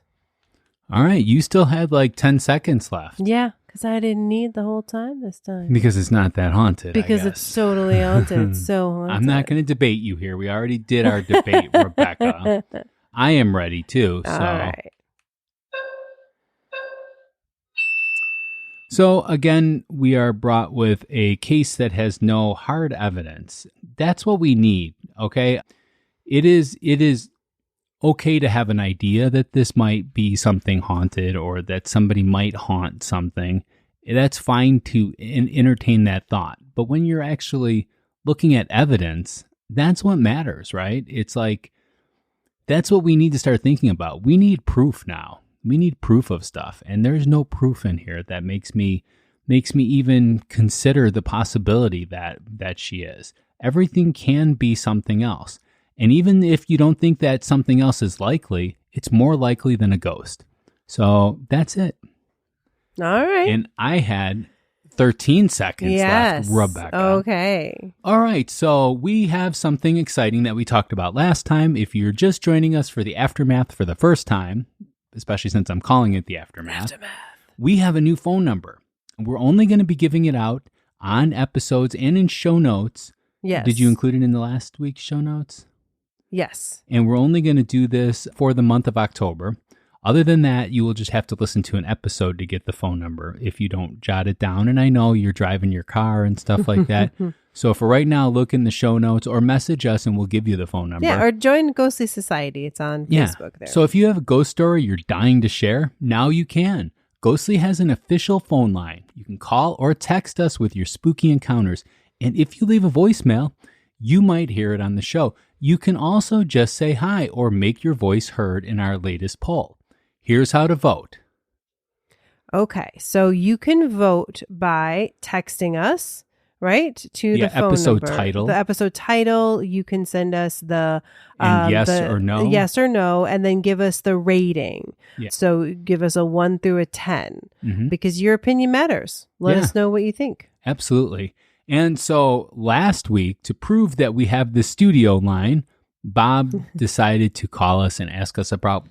All right. You still had like 10 seconds left. Yeah, because I didn't need the whole time this time. Because it's not that haunted. Because it's totally haunted. It's so haunted. I'm not going to debate you here. We already did our debate, Rebecca. I am ready too. So. All right. So again, we are brought with a case that has no hard evidence. That's what we need, okay? It is okay to have an idea that this might be something haunted or that somebody might haunt something. That's fine to entertain that thought. But when you're actually looking at evidence, that's what matters, right? It's like, that's what we need to start thinking about. We need proof now. We need proof of stuff, and there's no proof in here that makes me even consider the possibility that she is. Everything can be something else, and even if you don't think that something else is likely, it's more likely than a ghost. So that's it. All right. And I had 13 seconds left, Rebecca. Okay. All right, so we have something exciting that we talked about last time. If you're just joining us for the aftermath for the first time, especially since I'm calling it the aftermath, we have a new phone number. We're only going to be giving it out on episodes and in show notes. Yes. Did you include it in the last week's show notes? Yes. And we're only going to do this for the month of October. Other than that, you will just have to listen to an episode to get the phone number if you don't jot it down. And I know you're driving your car and stuff like that. So for right now, look in the show notes or message us and we'll give you the phone number. Yeah, or join Ghostly Society. It's on Facebook there. So if you have a ghost story you're dying to share, now you can. Ghostly has an official phone line. You can call or text us with your spooky encounters. And if you leave a voicemail, you might hear it on the show. You can also just say hi or make your voice heard in our latest poll. Here's how to vote. Okay, so you can vote by texting us, right, to the phone episode number. title. The episode title. You can send us the yes or no. Yes or no, and then give us the rating. Yeah. So give us a 1 through a 10 because your opinion matters. Let us know what you think. Absolutely. And so last week, to prove that we have the studio line, Bob decided to call us and ask us about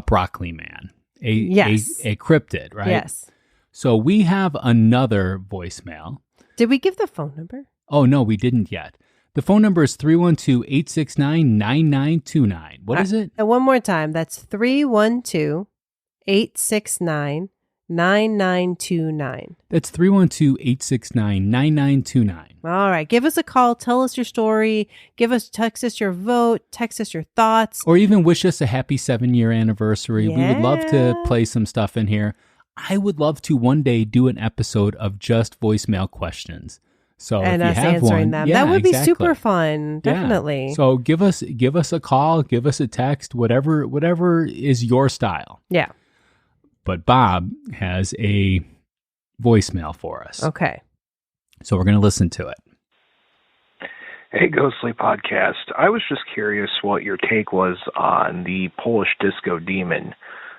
Broccoli Man, a cryptid, right? Yes. So we have another voicemail. Did we give the phone number? Oh, no, we didn't yet. The phone number is 312-869-9929. What is it? One more time. That's 312-869-9929. That's 312-869-9929. All right. Give us a call. Tell us your story. Text us your vote. Text us your thoughts. Or even wish us a happy 7-year anniversary. Yeah. We would love to play some stuff in here. I would love to one day do an episode of just voicemail questions. So and if you us have answering one, them. yeah, that would be exactly. super fun. Definitely. Yeah. So give us a call, give us a text, whatever is your style. Yeah. But Bob has a voicemail for us. Okay. So we're going to listen to it. Hey, Ghostly Podcast. I was just curious what your take was on the Polish disco demon.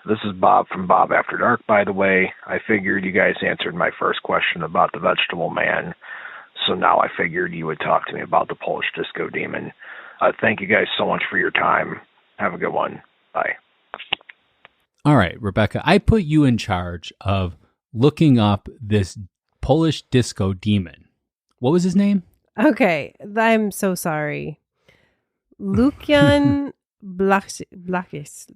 This is Bob from Bob After Dark, by the way. I figured you guys answered my first question about the vegetable man, so now I figured you would talk to me about the Polish disco demon. Thank you guys so much for your time. Have a good one. Bye. All right, Rebecca, I put you in charge of looking up this Polish disco demon. What was his name? Okay, I'm so sorry. Lukian Blakis.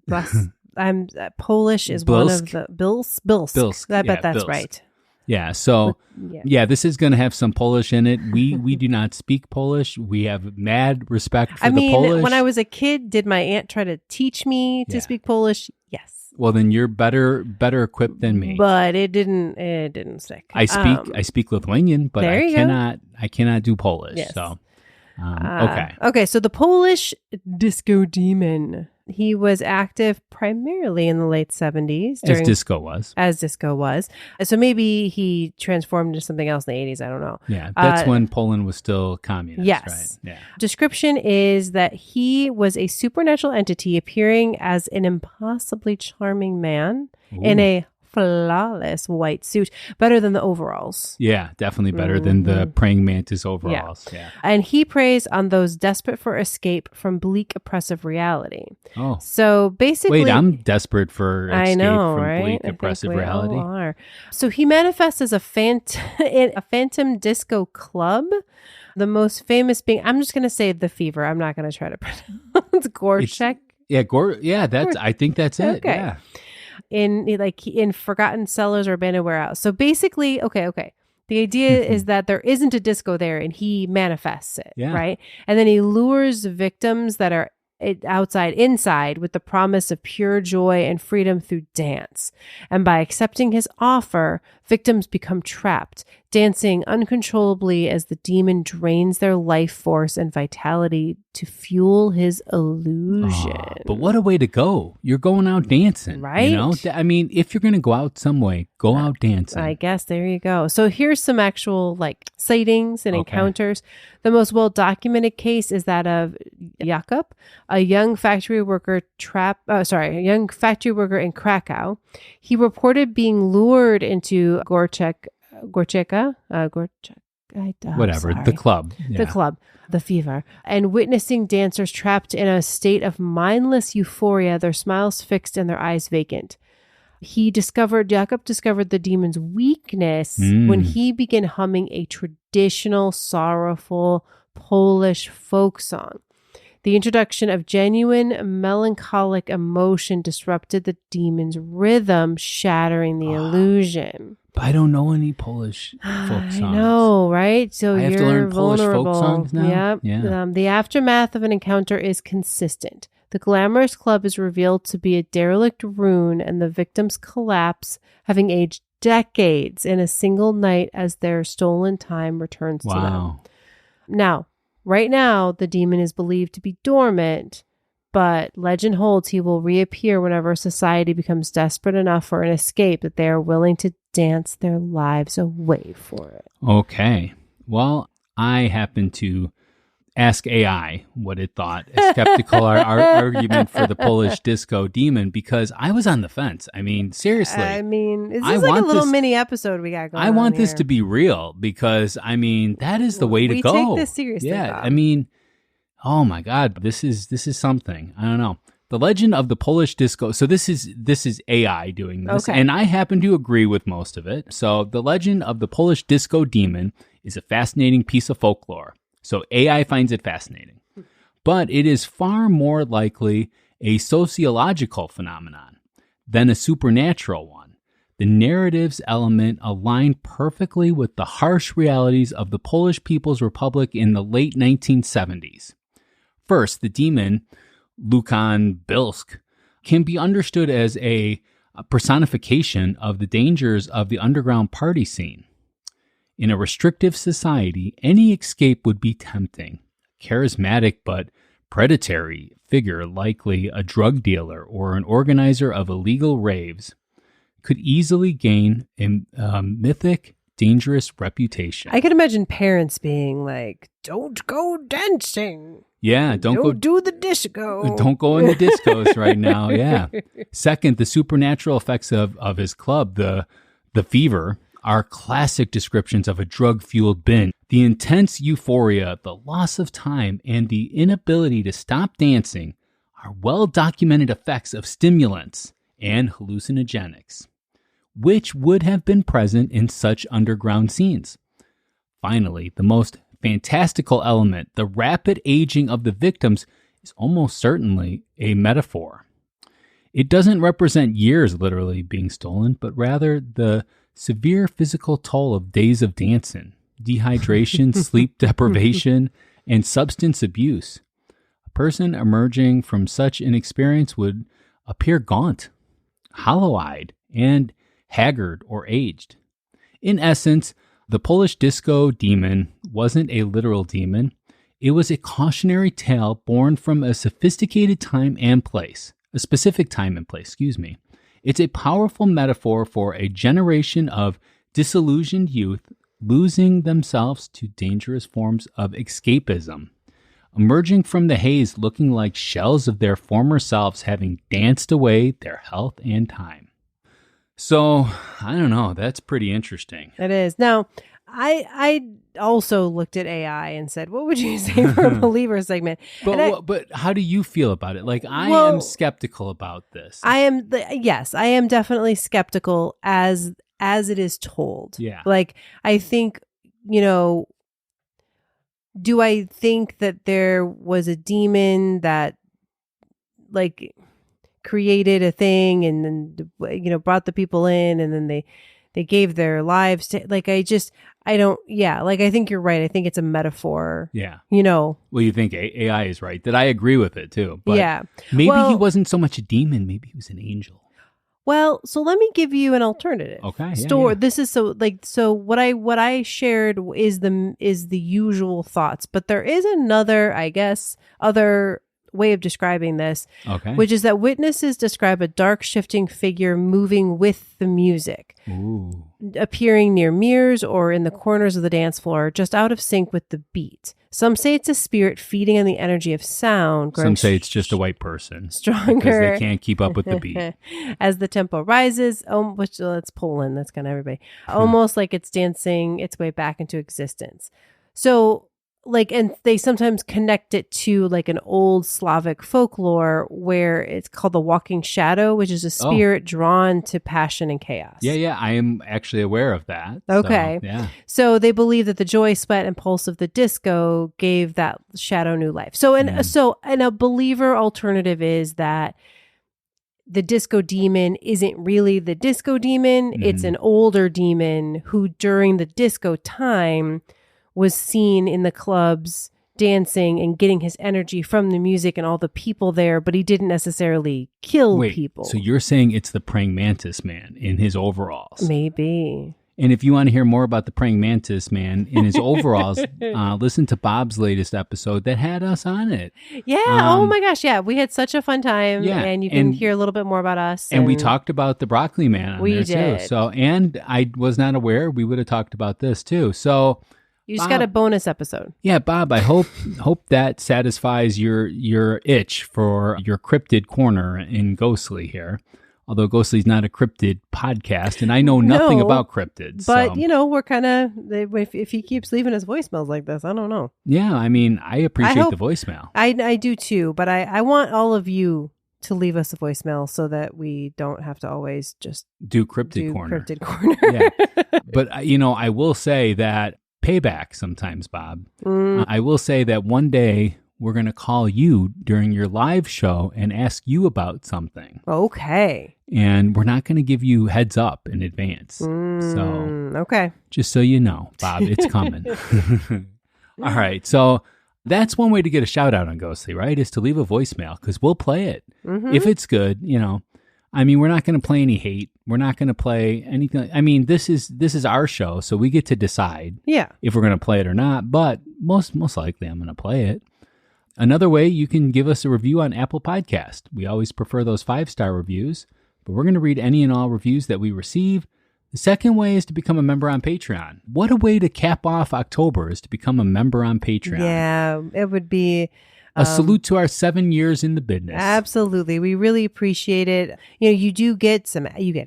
I'm Polish is one of the Bilsk. Bilsk, I bet yeah, that's Bilsk. right. Yeah, so Yeah. this is going to have some Polish in it. We do not speak Polish. We have mad respect for the Polish. When I was a kid, did my aunt try to teach me to speak Polish? Yes. Well, then you're better equipped than me. But it didn't stick. I speak Lithuanian, but I cannot do Polish. Yes. So okay. Okay, so the Polish disco demon. He was active primarily in the late 70s. As disco was. So maybe he transformed into something else in the 80s. I don't know. Yeah, that's when Poland was still communist, yes. right? Yeah. Description is that he was a supernatural entity appearing as an impossibly charming man in a flawless white suit, better than the overalls. Yeah, definitely better than the praying mantis overalls. Yeah. And he preys on those desperate for escape from bleak, oppressive reality. Oh. So basically... Wait, I'm desperate for escape from right? bleak, oppressive reality. All are. So he manifests as a phantom disco club. The most famous being, I'm just going to say the Fever. I'm not going to try to pronounce Gorchek. I think that's it. Okay. Yeah. In forgotten cellars or abandoned warehouse. So basically, okay. The idea is that there isn't a disco there and he manifests it, right? And then he lures victims that are inside with the promise of pure joy and freedom through dance. And by accepting his offer, victims become trapped, dancing uncontrollably as the demon drains their life force and vitality to fuel his illusion. But what a way to go. You're going out dancing, right? You know? I mean, if you're going to go out some way, go out dancing. I guess there you go. So here's some actual sightings and encounters. The most well-documented case is that of Jakub, a young factory worker in Krakow. He reported being lured into the club, the Fever, and witnessing dancers trapped in a state of mindless euphoria, their smiles fixed and their eyes vacant. Jakub discovered the demon's weakness when he began humming a traditional, sorrowful Polish folk song. The introduction of genuine melancholic emotion disrupted the demon's rhythm, shattering the illusion. But I don't know any Polish folk songs. I know, right? So I have you're to learn vulnerable. Polish folk songs now? Yep. Yeah. The aftermath of an encounter is consistent. The glamorous club is revealed to be a derelict ruin, and the victims collapse, having aged decades in a single night as their stolen time returns to them. Now, right now, the demon is believed to be dormant, but legend holds he will reappear whenever society becomes desperate enough for an escape that they are willing to dance their lives away for it. Okay. Well, I happen to ask AI what it thought, a skeptical argument for the Polish disco demon, because I was on the fence. I mean, seriously. I mean, is this like a little mini episode we got going on? I want this to be real because, I mean, that is the way to go. We take this seriously. Yeah, Bob. I mean, oh my God, this is something. I don't know. The legend of the Polish disco. So this is AI doing this, and I happen to agree with most of it. So the legend of the Polish disco demon is a fascinating piece of folklore. So AI finds it fascinating, but it is far more likely a sociological phenomenon than a supernatural one. The narrative's element aligned perfectly with the harsh realities of the Polish People's Republic in the late 1970s. First, the demon, Lukan Bilsk, can be understood as a personification of the dangers of the underground party scene. In a restrictive society, any escape would be tempting. Charismatic but predatory figure, likely a drug dealer or an organizer of illegal raves, could easily gain a mythic, dangerous reputation. I can imagine parents being like, "Don't go dancing." Yeah, don't do the disco. Don't go in the discos right now. Yeah. Second, the supernatural effects of his club, the Fever, are classic descriptions of a drug-fueled binge. The intense euphoria, the loss of time, and the inability to stop dancing are well-documented effects of stimulants and hallucinogenics, which would have been present in such underground scenes. Finally, the most fantastical element, the rapid aging of the victims, is almost certainly a metaphor. It doesn't represent years literally being stolen, but rather the severe physical toll of days of dancing, dehydration, sleep deprivation, and substance abuse. A person emerging from such an experience would appear gaunt, hollow-eyed, and haggard or aged. In essence, the Polish disco demon wasn't a literal demon. It was a cautionary tale born from a sophisticated time and place, a specific time and place, It's a powerful metaphor for a generation of disillusioned youth losing themselves to dangerous forms of escapism, emerging from the haze looking like shells of their former selves having danced away their health and time. So, I don't know. That's pretty interesting. It is. Now, I also looked at AI and said, what would you say for a believer segment? But how do you feel about it? Like, I am skeptical about this. Yes, I am definitely skeptical as it is told. Yeah. Like, I think, do I think that there was a demon that, like, created a thing and then brought the people in and then they gave their lives to, like, I think you're right. I think it's a metaphor. Yeah. Well, you think AI is right. That I agree with it too. But yeah. Maybe he wasn't so much a demon. Maybe he was an angel. Well, so let me give you an alternative. Okay. Yeah. This is so what I shared is the usual thoughts, but there is another, I guess, other way of describing this, which is that witnesses describe a dark shifting figure moving with the music. Ooh. Appearing near mirrors or in the corners of the dance floor, just out of sync with the beat. Some say it's a spirit feeding on the energy of sound. Some say it's just a white person. Stronger. Because they can't keep up with the beat. As the tempo rises, which that's Poland, that's kind of everybody. Almost like it's dancing its way back into existence. So, like, and they sometimes connect it to like an old Slavic folklore where it's called the walking shadow, which is a spirit drawn to passion and chaos. Yeah. I am actually aware of that. Okay. So, yeah. So they believe that the joy, sweat, and pulse of the disco gave that shadow new life. So, and a believer alternative is that the disco demon isn't really the disco demon. It's an older demon who during the disco time was seen in the clubs dancing and getting his energy from the music and all the people there, but he didn't necessarily kill people. So you're saying it's the praying mantis man in his overalls? Maybe. And if you want to hear more about the praying mantis man in his overalls, listen to Bob's latest episode that had us on it. Yeah. Oh my gosh. Yeah. We had such a fun time. Yeah, and you can hear a little bit more about us. And we talked about the broccoli man on there did. too. So, and I was not aware we would have talked about this too. So you just got a bonus episode. Yeah, Bob, I hope that satisfies your itch for your cryptid corner in Ghostly here. Although Ghostly's not a cryptid podcast, and I know nothing about cryptids. But, we're kind of, if he keeps leaving his voicemails like this, I don't know. Yeah, I mean, I appreciate the voicemail. I do too, but I want all of you to leave us a voicemail so that we don't have to always just do Cryptid Corner. Yeah. But, I will say that payback sometimes, Bob. I will say that one day we're going to call you during your live show and ask you about something. Okay. And we're not going to give you heads up in advance. So, okay. Just so you know, Bob, it's coming. All right. So that's one way to get a shout out on Ghostly, right? Is to leave a voicemail because we'll play it. If it's good, I mean, we're not going to play any hate. We're not going to play anything. I mean, this is our show, so we get to decide if we're going to play it or not. But most likely, I'm going to play it. Another way, you can give us a review on Apple Podcast. We always prefer those 5-star reviews, but we're going to read any and all reviews that we receive. The second way is to become a member on Patreon. What a way to cap off October is to become a member on Patreon. Yeah, it would be A salute to our 7 years in the business. Absolutely. We really appreciate it. You get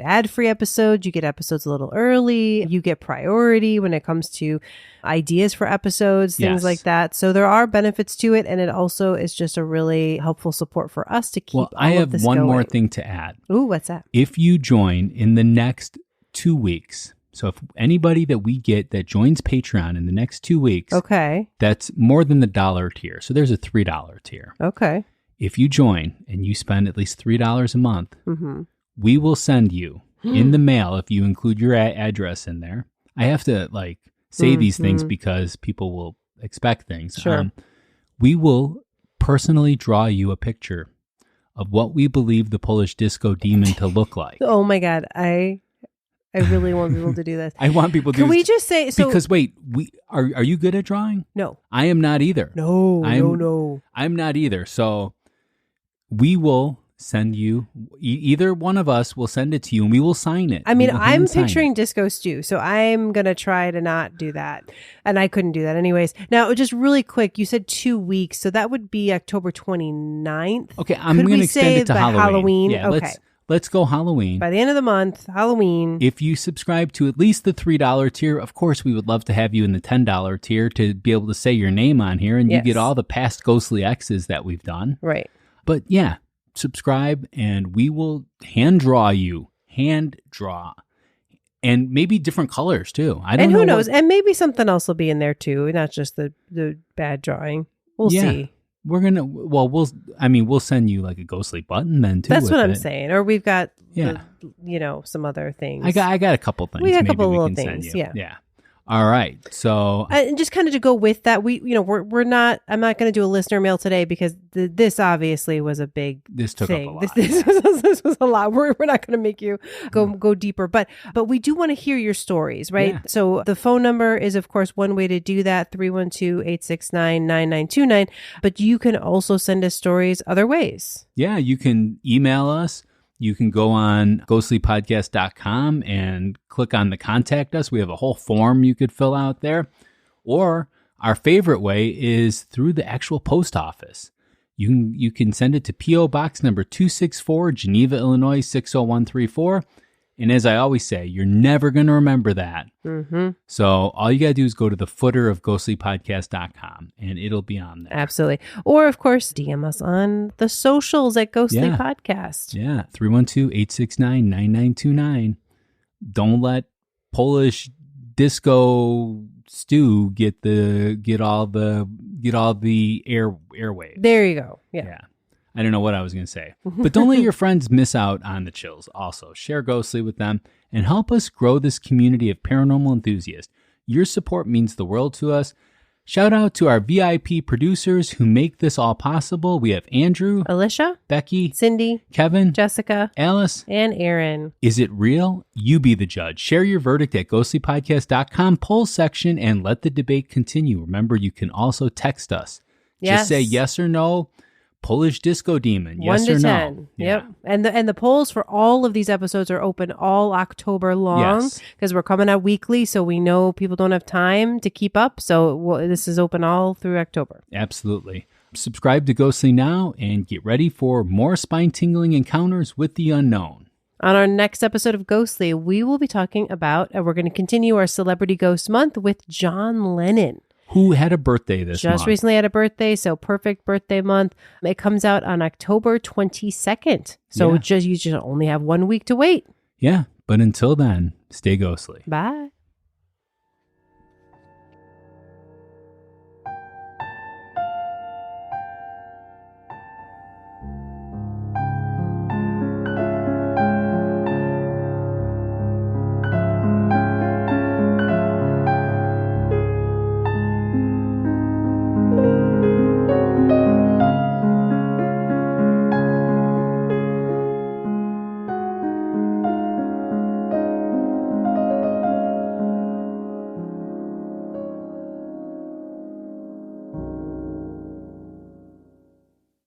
ad-free episodes, you get episodes a little early, you get priority when it comes to ideas for episodes, things like that. So there are benefits to it, and it also is just a really helpful support for us to keep all I of have this one going. more thing to add. Ooh, what's that? If you join in the next 2 weeks, so if anybody that we get that joins Patreon in the next 2 weeks, Okay. that's more than the $1 tier. So there's a $3 tier. Okay. If you join and you spend at least $3 a month, Mm-hmm. we will send you in the mail, if you include your address in there. I have to say these things because people will expect things. Sure. We will personally draw you a picture of what we believe the Polish disco demon to look like. Oh my God. I really want people to do this. I want people to Can do we this just say so? because wait, are you good at drawing? No. I am not either. No. I'm not either. So we will send you, either one of us will send it to you and we will sign it. I mean, We will I'm hand sign picturing it. Disco Stew, so I'm going to try to not do that. And I couldn't do that anyways. Now, just really quick, you said 2 weeks, so that would be October 29th. Okay, I'm Could going we to extend say it to by Halloween. Halloween? Yeah, Okay. let's go Halloween. By the end of the month, Halloween. If you subscribe to at least the $3 tier, of course, we would love to have you in the $10 tier to be able to say your name on here, and you Yes. get all the past Ghostly X's that we've done. Right. But yeah, subscribe, and we will hand draw, and maybe different colors too. I don't And know. who knows? And maybe something else will be in there too, not just the bad drawing. We'll Yeah. see. We're gonna. Well, we'll send you like a ghostly button then too. That's with what I'm it. saying. Or we've got, Yeah. some other things. I got a couple things. We got a maybe couple we little can send things, you. yeah. Yeah. All right. So And just kind of to go with that, we're not. I'm not going to do a listener mail today because this obviously was a big this took thing. up a lot. This was a lot. We're not going to make you go deeper, but we do want to hear your stories, right? Yeah. So the phone number is, of course, one way to do that: 312-869-9929. But you can also send us stories other ways. Yeah, you can email us. You can go on ghostlypodcast.com and click on the contact us. We have a whole form you could fill out there. Or our favorite way is through the actual post office. You can send it to P.O. Box number 264, Geneva, Illinois 60134. And as I always say, you're never going to remember that. Mm-hmm. So all you got to do is go to the footer of ghostlypodcast.com and it'll be on there. Absolutely. Or, of course, DM us on the socials at Ghostly Yeah. Podcast. Yeah, 312-869-9929. Don't let Polish disco stew get all the airwaves. There you go. Yeah. I don't know what I was going to say. But don't let your friends miss out on the chills. Also, share Ghostly with them and help us grow this community of paranormal enthusiasts. Your support means the world to us. Shout out to our VIP producers who make this all possible. We have Andrew, Alicia, Becky, Cindy, Kevin, Jessica, Alice. and Aaron. Is it real? You be the judge. Share your verdict at ghostlypodcast.com poll section and let the debate continue. Remember, you can also text us. Yes. Just say yes or no. Polish disco demon. Yes 1 to or 10. no. Yep. And the polls for all of these episodes are open all October long Yes. because we're coming out weekly. So we know people don't have time to keep up. So this is open all through October. Absolutely. Subscribe to Ghostly now and get ready for more spine-tingling encounters with the unknown. On our next episode of Ghostly, we will be talking about, we're going to continue our Celebrity Ghost Month with John Lennon. Who had a birthday this month? Just recently had a birthday, so perfect birthday month. It comes out on October 22nd. So Yeah. you just only have 1 week to wait. Yeah, but until then, stay ghostly. Bye.